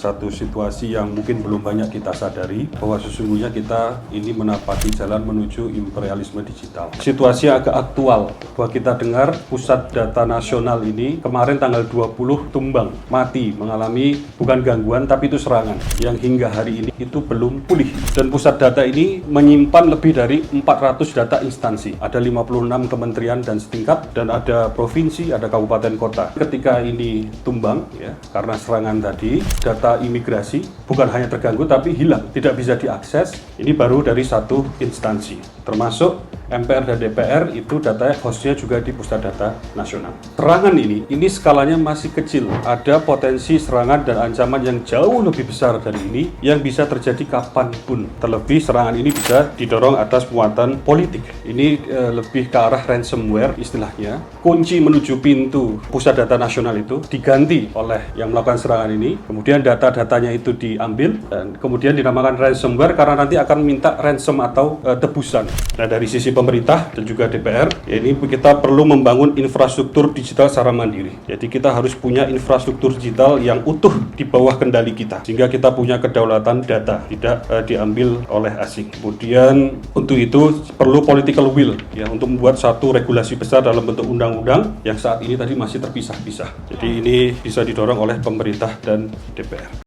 Satu situasi yang mungkin belum banyak kita sadari bahwa sesungguhnya kita ini menapaki jalan menuju imperialisme digital. Situasi agak aktual bahwa kita dengar Pusat Data Nasional ini kemarin tanggal 20 tumbang, mati, mengalami bukan gangguan tapi itu serangan yang hingga hari ini itu belum pulih. Dan Pusat Data ini menyimpan lebih dari 400 data instansi. Ada 56 kementerian dan setingkat dan ada provinsi, ada kabupaten kota. Ketika ini tumbang ya karena serangan tadi, data imigrasi bukan hanya terganggu tapi hilang, tidak bisa diakses. Ini baru dari satu instansi, termasuk MPR dan DPR itu data hostnya juga di Pusat Data Nasional. Serangan ini skalanya masih kecil, ada potensi serangan dan ancaman yang jauh lebih besar dari ini yang bisa terjadi kapanpun. Terlebih serangan ini bisa didorong atas muatan politik. Ini lebih ke arah ransomware istilahnya. Kunci menuju pintu Pusat Data Nasional itu diganti oleh yang melakukan serangan ini, kemudian data-datanya itu diambil dan kemudian dinamakan ransomware karena nanti akan minta ransom atau tebusan. Nah, dari sisi pemerintah dan juga DPR, ya ini kita perlu membangun infrastruktur digital secara mandiri. Jadi kita harus punya infrastruktur digital yang utuh di bawah kendali kita, sehingga kita punya kedaulatan data, tidak diambil oleh asing. Kemudian untuk itu perlu political will, ya, untuk membuat satu regulasi besar dalam bentuk undang-undang yang saat ini tadi masih terpisah-pisah. Jadi ini bisa didorong oleh pemerintah dan DPR.